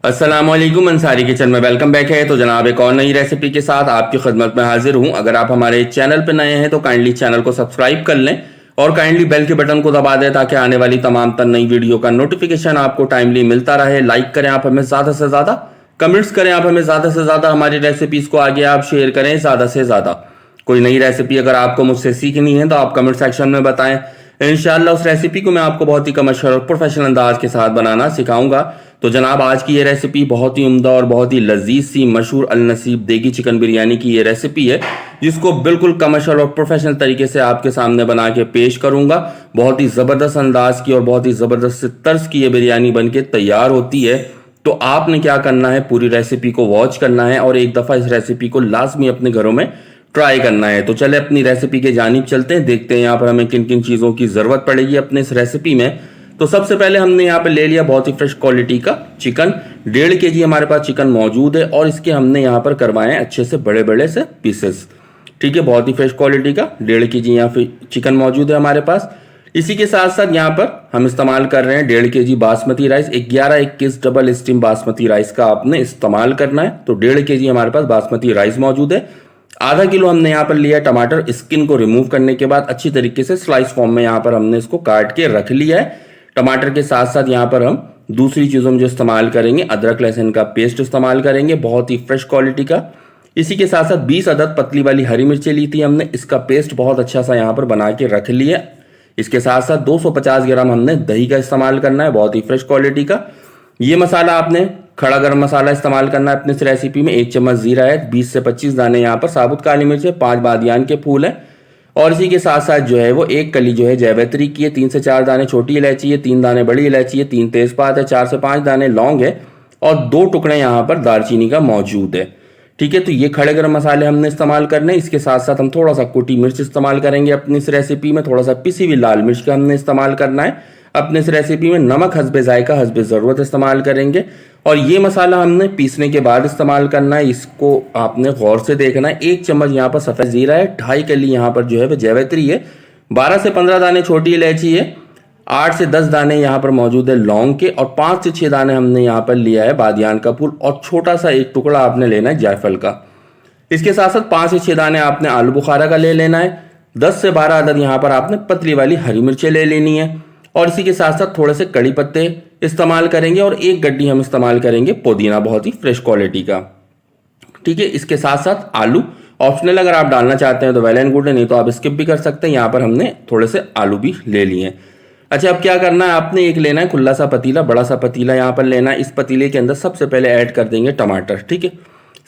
अस्सलामुअलैकुम अंसारी किचन में welcome back है। तो जनाब एक और नई रेसिपी के साथ आपकी खिदमत में हाजिर हूं। अगर आप हमारे चैनल पर नए हैं तो काइंडली चैनल को सब्सक्राइब कर लें और काइंडली बेल के बटन को दबा दें ताकि आने वाली तमाम तर नई वीडियो का नोटिफिकेशन आपको टाइमली मिलता रहे। लाइक करें आप हमें ज़्यादा से ज़्यादा, कमेंट्स करें आप हमें ज़्यादा से ज़्यादा, हमारी रेसिपीज़ को आगे आप शेयर करें ज़्यादा से ज़्यादा। कोई नई रेसिपी अगर आपको मुझसे सीखनी है तो आप कमेंट सेक्शन में बताएं। इंशाल्लाह उस रेसिपी को मैं आपको बहुत ही कमर्शियल और प्रोफेशनल अंदाज के साथ बनाना सिखाऊंगा। तो जनाब आज की ये रेसिपी बहुत ही उम्दा और बहुत ही लजीज सी मशहूर अल नसीब देगी चिकन बिरयानी की ये रेसिपी है, जिसको बिल्कुल कमर्शियल और प्रोफेशनल तरीके से आपके सामने बना के पेश करूंगा। बहुत ही ज़बरदस्त अंदाज की और बहुत ही ज़बरदस्त तर्ज की ये बिरयानी बन के तैयार होती है। तो आपने क्या करना है, पूरी रेसिपी को वॉच करना है और एक दफ़ा इस रेसिपी को लाजमी अपने घरों में ट्राई करना है। तो चले अपनी रेसिपी के जानिब चलते हैं, देखते हैं यहाँ पर हमें किन किन चीज़ों की ज़रूरत पड़ेगी अपने इस रेसिपी में। तो सबसे पहले हमने यहाँ पे ले लिया बहुत ही फ्रेश क्वालिटी का चिकन। 1.5 kg हमारे पास चिकन मौजूद है और इसके हमने यहाँ पर करवाए हैं अच्छे से बड़े बड़े से पीसेस। ठीक है, बहुत ही फ्रेश क्वालिटी का 1.5 kg यहाँ पे चिकन मौजूद है हमारे पास। इसी के साथ साथ यहाँ पर हम इस्तेमाल कर रहे हैं 1.5 kg basmati rice. 11-21 double steam basmati rice का आपने इस्तेमाल करना है। तो 1.5 kg हमारे पास बासमती राइस मौजूद है। आधा किलो हमने यहाँ पर लिया टमाटर। स्किन को रिमूव करने के बाद अच्छी तरीके से स्लाइस फॉर्म में यहाँ पर हमने इसको काट के रख लिया है। टमाटर के साथ साथ यहाँ पर हम दूसरी चीज़ों में जो इस्तेमाल करेंगे, अदरक लहसुन का पेस्ट इस्तेमाल करेंगे बहुत ही फ्रेश क्वालिटी का। इसी के साथ साथ 20 अदद पतली वाली हरी मिर्चें ली थी हमने, इसका पेस्ट बहुत अच्छा सा यहाँ पर बना के रख लिया। इसके साथ साथ 250 ग्राम हमने दही का इस्तेमाल करना है बहुत ही फ्रेश क्वालिटी का। ये मसाला आपने खड़ा गरम मसाला इस्तेमाल करना है अपने इस रेसिपी में। 1 चम्मच जीरा है, 20 से 25 दाने यहाँ पर साबुत काली मिर्च है, 5 बादियान के फूल है और इसी के साथ साथ जो है वो 1 कली जो है जैवित्री की है, 3 से 4 दाने छोटी इलायची है, 3 दाने बड़ी इलायची है, 3 तेजपात है, 4 से 5 दाने लौंग है और 2 टुकड़े यहाँ पर दालचीनी का मौजूद है। ठीक है, तो ये खड़े गरम मसाले हमने इस्तेमाल करने। इसके साथ साथ हम थोड़ा सा कुटी मिर्च इस्तेमाल करेंगे अपनी इस रेसिपी में, थोड़ा सा पिसी हुई लाल मिर्च का हमने इस्तेमाल करना है अपने इस रेसिपी में। नमक हस्बे जायका हस्बे ज़रूरत इस्तेमाल करेंगे और ये मसाला हमने पीसने के बाद इस्तेमाल करना है। इसको आपने गौर से देखना है। 1 चम्मच यहाँ पर सफ़ेद जीरा है, 2.5 कली यहाँ पर जो है वह जैवित्री है, 12 से 15 दाने छोटी इलायची है, 8 से 10 दाने यहाँ पर मौजूद है लौंग के और 5 से 6 दाने हमने यहाँ पर लिया है बादियान का फूल और छोटा सा एक टुकड़ा आपने लेना है जायफल का। इसके साथ साथ 5 से 6 दाने आपने आलू बुखारा का ले लेना है। 10 से 12 अदद यहाँ पर आपने पतली वाली हरी मिर्चें ले लेनी है और इसी के साथ साथ थोड़े से कड़ी पत्ते इस्तेमाल करेंगे और 1 गड्डी हम इस्तेमाल करेंगे पुदीना बहुत ही फ्रेश क्वालिटी का। ठीक है, इसके साथ साथ आलू ऑप्शनल, अगर आप डालना चाहते हैं तो वेल एंड गुड है, नहीं तो आप स्किप भी कर सकते हैं। यहाँ पर हमने थोड़े से आलू भी ले लिए हैं। अच्छा, अब क्या करना है, आपने एक लेना है खुला सा पतीला, बड़ा सा पतीला यहाँ पर लेना है। इस पतीले के अंदर सबसे पहले ऐड कर देंगे टमाटर। ठीक है,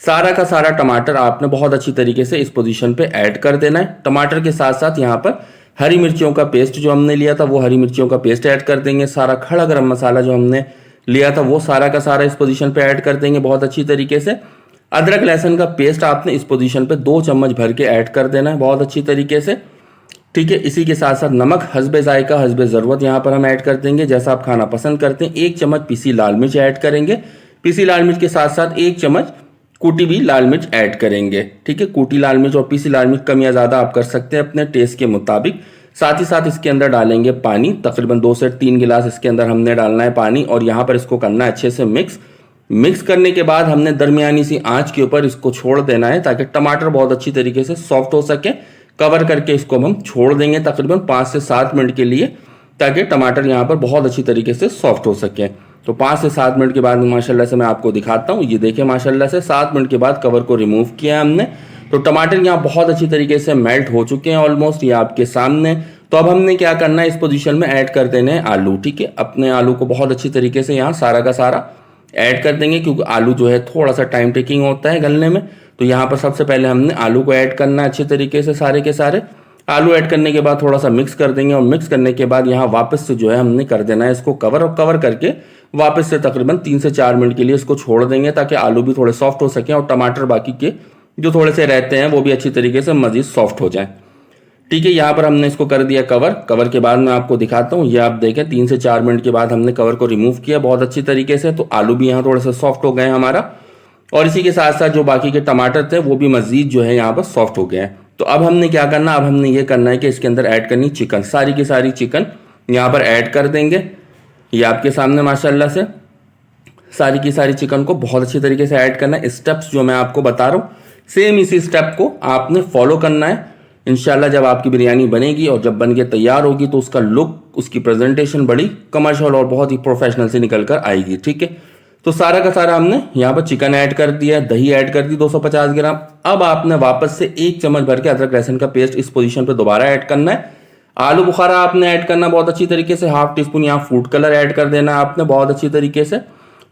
सारा का सारा टमाटर आपने बहुत अच्छी तरीके से इस पोजीशन पे ऐड कर देना है। टमाटर के साथ साथ यहाँ पर हरी मिर्चियों का पेस्ट जो हमने लिया था वो हरी मिर्चियों का पेस्ट ऐड कर देंगे। सारा खड़ा गरम मसाला जो हमने लिया था वो सारा का सारा इस पोजीशन पे ऐड कर देंगे बहुत अच्छी तरीके से। अदरक लहसुन का पेस्ट आपने इस पोजीशन पे 2 चम्मच भर के ऐड कर देना है बहुत अच्छी तरीके से। ठीक है, इसी के साथ साथ नमक हस्बे जायका हस्बे ज़रूरत यहाँ पर हम ऐड कर देंगे जैसा आप खाना पसंद करते हैं। 1 चम्मच पीसी लाल मिर्च ऐड करेंगे। पीसी लाल मिर्च के साथ साथ 1 चम्मच कूटी भी लाल मिर्च ऐड करेंगे। ठीक है, कूटी लाल मिर्च और पीसी लाल मिर्च कम या ज़्यादा आप कर सकते हैं अपने टेस्ट के मुताबिक। साथ ही साथ इसके अंदर डालेंगे पानी, तकरीबन 2 से 3 गिलास इसके अंदर हमने डालना है पानी और यहाँ पर इसको करना है अच्छे से मिक्स करने के बाद हमने दरमियानी सी आंच के ऊपर इसको छोड़ देना है ताकि टमाटर बहुत अच्छी तरीके से सॉफ्ट हो सके। कवर करके इसको हम छोड़ देंगे तकरीबन 5 से 7 मिनट के लिए ताकि टमाटर यहाँ पर बहुत अच्छी तरीके से सॉफ्ट हो सके। तो 5 से 7 मिनट के बाद माशाल्लाह से मैं आपको दिखाता हूँ। ये देखिए माशाल्लाह से 7 मिनट के बाद कवर को रिमूव किया हमने, तो टमाटर यहाँ बहुत अच्छी तरीके से मेल्ट हो चुके हैं ऑलमोस्ट, ये आपके सामने। तो अब हमने क्या करना है, इस पोजीशन में ऐड कर देने हैं आलू। ठीक है, अपने आलू को बहुत अच्छी तरीके से यहाँ सारा का सारा ऐड कर देंगे क्योंकि आलू जो है थोड़ा सा टाइम टेकिंग होता है गलने में। तो यहाँ पर सबसे पहले हमने आलू को ऐड करना है अच्छे तरीके से सारे के सारे। आलू ऐड करने के बाद थोड़ा सा मिक्स कर देंगे और मिक्स करने के बाद यहाँ वापस से जो है हमने कर देना है इसको कवर, और कवर करके वापस से तकरीबन 3 से 4 मिनट के लिए इसको छोड़ देंगे ताकि आलू भी थोड़े सॉफ्ट हो सकें और टमाटर बाकी के जो थोड़े से रहते हैं वो भी अच्छी तरीके से मजीद सॉफ्ट हो जाएं। ठीक है, यहाँ पर हमने इसको कर दिया कवर के बाद मैं आपको दिखाता हूँ। ये आप देखें 3 से 4 मिनट के बाद हमने कवर को रिमूव किया बहुत अच्छी तरीके से। तो आलू भी यहाँ थोड़े से सॉफ्ट हो गए हमारा और इसी के साथ साथ जो बाकी के टमाटर थे वो भी मजीद जो है यहाँ पर सॉफ्ट हो गए हैं। तो अब हमने क्या करना, अब हमने ये करना है कि इसके अंदर ऐड करनी चिकन, सारी की सारी चिकन यहाँ पर ऐड कर देंगे। ये आपके सामने माशाल्लाह से सारी की सारी चिकन को बहुत अच्छी तरीके से ऐड करना है। स्टेप्स जो मैं आपको बता रहा हूँ सेम इसी स्टेप को आपने फॉलो करना है। इंशाल्लाह जब आपकी बिरयानी बनेगी और जब बन के तैयार होगी तो उसका लुक, उसकी प्रेजेंटेशन बड़ी कमर्शियल और बहुत ही प्रोफेशनल से निकल कर आएगी। ठीक है, तो सारा का सारा हमने यहाँ पर चिकन ऐड कर दिया, दही ऐड कर दी 250 ग्राम। अब आपने वापस से 1 चम्मच भर के अदरक लहसुन का पेस्ट इस पोजीशन पे दोबारा ऐड करना है। आलू बुखारा आपने ऐड करना बहुत अच्छी तरीके से, हाफ टी स्पून यहाँ फूड कलर ऐड कर देना है आपने बहुत अच्छी तरीके से।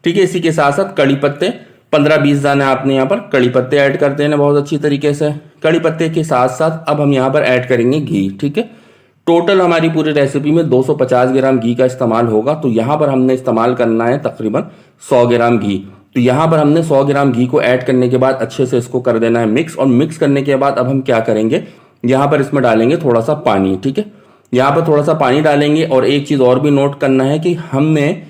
ठीक है, इसी के साथ साथ कड़ी पत्ते 15-20 दाने आपने यहाँ पर कड़ी पत्ते ऐड कर देना बहुत अच्छी तरीके से। कड़ी पत्ते के साथ साथ अब हम यहाँ पर ऐड करेंगे घी। ठीक है, टोटल हमारी पूरी रेसिपी में 250 ग्राम घी का इस्तेमाल होगा, तो यहाँ पर हमने इस्तेमाल करना है तकरीबन 100 ग्राम घी। तो यहाँ पर हमने 100 ग्राम घी को ऐड करने के बाद अच्छे से इसको कर देना है मिक्स। और मिक्स करने के बाद अब हम क्या करेंगे, यहाँ पर इसमें डालेंगे थोड़ा सा पानी। ठीक है, यहाँ पर थोड़ा सा पानी डालेंगे। और एक चीज़ और भी नोट करना है कि हमने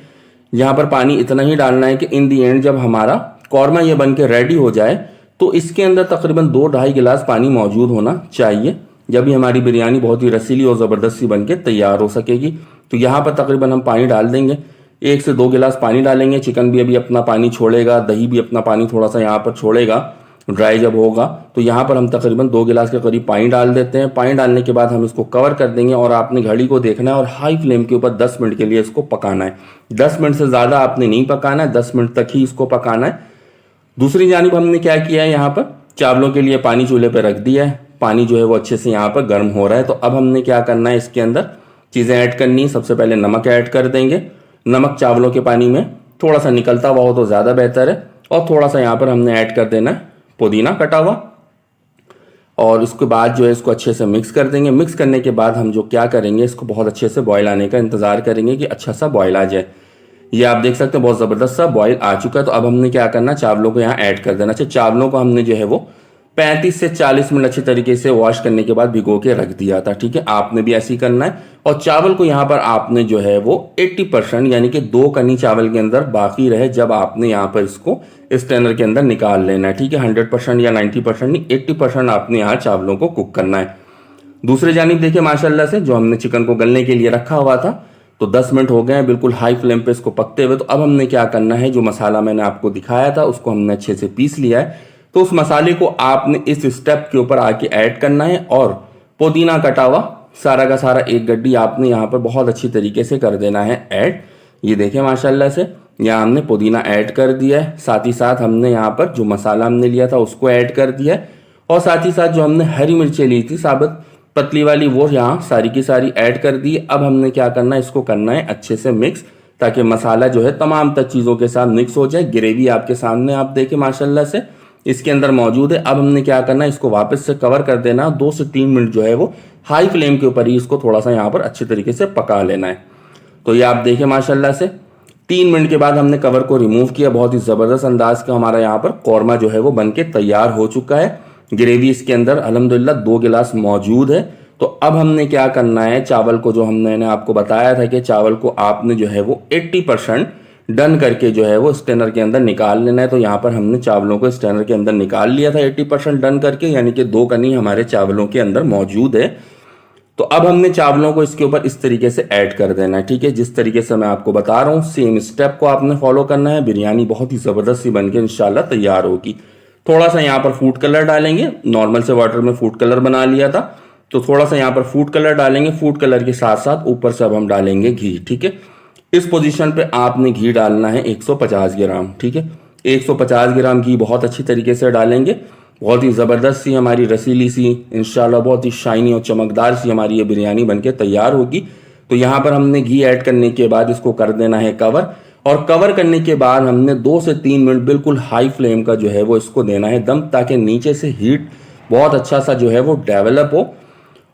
यहाँ पर पानी इतना ही डालना है कि इन दी एंड जब हमारा कौरमा ये बन के रेडी हो जाए तो इसके अंदर तकरीबन 2-2.5 गिलास पानी मौजूद होना चाहिए, जब भी हमारी बिरयानी बहुत ही रसीली और ज़बरदस्त सी बन के तैयार हो सकेगी। तो यहाँ पर तकरीबन हम पानी डाल देंगे, 1 से 2 गिलास पानी डालेंगे। चिकन भी अभी अपना पानी छोड़ेगा, दही भी अपना पानी थोड़ा सा यहाँ पर छोड़ेगा ड्राई जब होगा। तो यहाँ पर हम तकरीबन 2 गिलास के करीब पानी डाल देते हैं। पानी डालने के बाद हम इसको कवर कर देंगे और आपने घड़ी को देखना है और हाई फ्लेम के ऊपर 10 मिनट के लिए इसको पकाना है। 10 मिनट से ज़्यादा आपने नहीं पकाना है, 10 मिनट तक ही इसको पकाना है। दूसरी जानिब हमने क्या किया है, यहाँ पर चावलों के लिए पानी चूल्हे पर रख दिया है। पानी जो है वो अच्छे से यहाँ पर गर्म हो रहा है। तो अब हमने क्या करना है, इसके अंदर चीज़ें ऐड करनी है। सबसे पहले नमक ऐड कर देंगे। नमक चावलों के पानी में थोड़ा सा निकलता हुआ हो तो ज़्यादा बेहतर है। और थोड़ा सा यहाँ पर हमने ऐड कर देना है पुदीना कटा हुआ। और उसके बाद जो है इसको अच्छे से मिक्स कर देंगे। मिक्स करने के बाद हम जो क्या करेंगे, इसको बहुत अच्छे से बॉयल आने का इंतज़ार करेंगे कि अच्छा सा बॉयल आ जाए। ये आप देख सकते हैं बहुत ज़बरदस्त सा बॉयल आ चुका है। तो अब हमने क्या करना, चावलों को यहाँ ऐड कर देना। अच्छा, चावलों को हमने जो है वो 35 से 40 मिनट अच्छे तरीके से वॉश करने के बाद भिगो के रख दिया था। ठीक है, आपने भी ऐसे ही करना है। और चावल को यहाँ पर आपने जो है वो 80% यानी कि 2 कनी चावल के अंदर बाकी रहे जब आपने यहाँ पर इसको स्ट्रेनर के अंदर निकाल लेना है। ठीक है, 100% या 90% नहीं, 80% आपने यहाँ चावलों को कुक करना है। दूसरी जानिब देखिए माशाल्लाह से जो हमने चिकन को गलने के लिए रखा हुआ था तो 10 मिनट हो गए हैं बिल्कुल हाई फ्लेम पे इसको पकते हुए। तो अब हमने क्या करना है, जो मसाला मैंने आपको दिखाया था उसको हमने अच्छे से पीस लिया है। तो उस मसाले को आपने इस स्टेप के ऊपर आके ऐड करना है। और पुदीना कटा हुआ सारा का सारा एक गड्डी आपने यहाँ पर बहुत अच्छी तरीके से कर देना है ऐड। ये देखें माशाल्लाह से यहाँ हमने पुदीना ऐड कर दिया है। साथ ही साथ हमने यहाँ पर जो मसाला हमने लिया था उसको ऐड कर दिया है। और साथ ही साथ जो हमने हरी मिर्चें ली थी साबुत पतली वाली, वो यहाँ सारी की सारी ऐड कर दी। अब हमने क्या करना है, इसको करना है अच्छे से मिक्स, ताकि मसाला जो है तमाम तक चीज़ों के साथ मिक्स हो जाए। ग्रेवी आपके सामने आप देखें माशाल्लाह से इसके अंदर मौजूद है। अब हमने क्या करना है, इसको वापस से कवर कर देना। 2 से 3 मिनट जो है वो हाई फ्लेम के ऊपर ही इसको थोड़ा सा यहाँ पर अच्छे तरीके से पका लेना है। तो ये आप देखें माशाल्लाह से 3 मिनट के बाद हमने कवर को रिमूव किया। बहुत ही ज़बरदस्त अंदाज का हमारा यहाँ पर कौरमा जो है वो बन के तैयार हो चुका है। ग्रेवी इसके अंदर अल्हम्दुलिल्लाह 2 गिलास मौजूद है। तो अब हमने क्या करना है, चावल को जो हमने आपको बताया था कि चावल को आपने जो है वो 80% डन करके जो है वो स्ट्रेनर के अंदर निकाल लेना है। तो यहाँ पर हमने चावलों को स्ट्रेनर के अंदर निकाल लिया था 80% डन करके, यानी कि 2 कनी हमारे चावलों के अंदर मौजूद है। तो अब हमने चावलों को इसके ऊपर इस तरीके से ऐड कर देना है। ठीक है, जिस तरीके से मैं आपको बता रहा हूँ सेम स्टेप को आपने फॉलो करना है। बिरयानी बहुत ही ज़बरदस्त सी बन के इंशाल्लाह तैयार होगी। थोड़ा सा यहाँ पर फूड कलर डालेंगे, नॉर्मल से वाटर में फूड कलर बना लिया था तो थोड़ा सा यहाँ पर फूड कलर डालेंगे। फूड कलर के साथ साथ ऊपर से अब हम डालेंगे घी। ठीक है, इस पोजीशन पे आपने घी डालना है 150 ग्राम। ठीक है, 150 ग्राम घी बहुत अच्छी तरीके से डालेंगे। बहुत ही ज़बरदस्त सी हमारी रसीली सी इंशाल्लाह बहुत ही शाइनी और चमकदार सी हमारी ये बिरयानी बनके तैयार होगी। तो यहाँ पर हमने घी ऐड करने के बाद इसको कर देना है कवर। और कवर करने के बाद हमने 2 से 3 मिनट बिल्कुल हाई फ्लेम का जो है वो इसको देना है दम, ताकि नीचे से हीट बहुत अच्छा सा जो है वो डेवलप हो।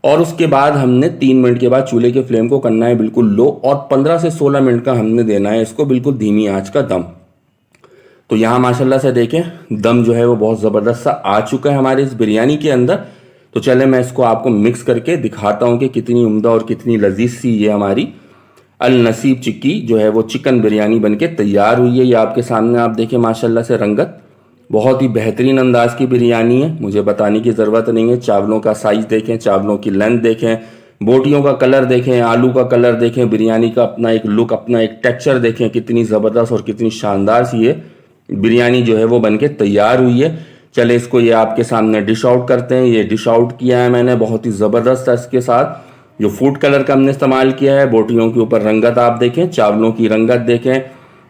और उसके बाद हमने 3 मिनट के बाद चूल्हे के फ्लेम को करना है बिल्कुल लो और 15 से 16 मिनट का हमने देना है इसको बिल्कुल धीमी आंच का दम। तो यहाँ माशाल्लाह से देखें दम जो है वो बहुत ज़बरदस्त सा आ चुका है हमारे इस बिरयानी के अंदर। तो चले मैं इसको आपको मिक्स करके दिखाता हूँ कि कितनी उम्दा और कितनी लजीज सी ये हमारी अल नसीब चिक्की जो है वो चिकन बिरयानी बनके तैयार हुई है। ये आपके सामने आप देखें माशाल्लाह से रंगत बहुत ही बेहतरीन अंदाज की बिरयानी है, मुझे बताने की ज़रूरत नहीं है। चावलों का साइज़ देखें, चावलों की लेंथ देखें, बोटियों का कलर देखें, आलू का कलर देखें, बिरयानी का अपना एक लुक, अपना एक टेक्सचर देखें, कितनी ज़बरदस्त और कितनी शानदार सी ये बिरयानी जो है वो बनके तैयार हुई है। चले इसको ये आपके सामने डिश आउट करते हैं। ये डिश आउट किया है मैंने बहुत ही ज़बरदस्त इसके साथ जो फूड कलर का हमने इस्तेमाल किया है। बोटियों के ऊपर रंगत आप देखें, चावलों की रंगत देखें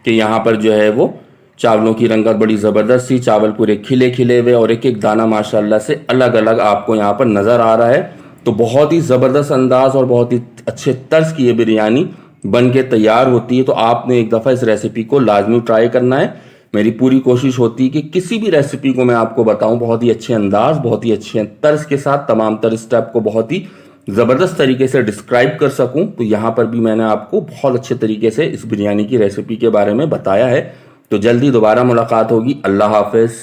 कि यहाँ पर जो है वो चावलों की रंगत बड़ी ज़बरदस्त सी, चावल पूरे खिले खिले हुए और एक एक दाना माशाल्लाह से अलग अलग आपको यहाँ पर नज़र आ रहा है। तो बहुत ही ज़बरदस्त अंदाज और बहुत ही अच्छे तर्ज की ये बिरयानी बन के तैयार होती है। तो आपने एक दफ़ा इस रेसिपी को लाजमी ट्राई करना है। मेरी पूरी कोशिश होती है कि किसी भी रेसिपी को मैं आपको बताऊं बहुत ही अच्छे अंदाज, बहुत ही अच्छे तर्ज के साथ तमाम तर स्टेप को बहुत ही ज़बरदस्त तरीके से डिस्क्राइब कर सकूं। तो यहाँ पर भी मैंने आपको बहुत अच्छे तरीके से इस बिरयानी की रेसिपी के बारे में बताया है। तो जल्दी दोबारा मुलाकात होगी। अल्लाह हाफिज़।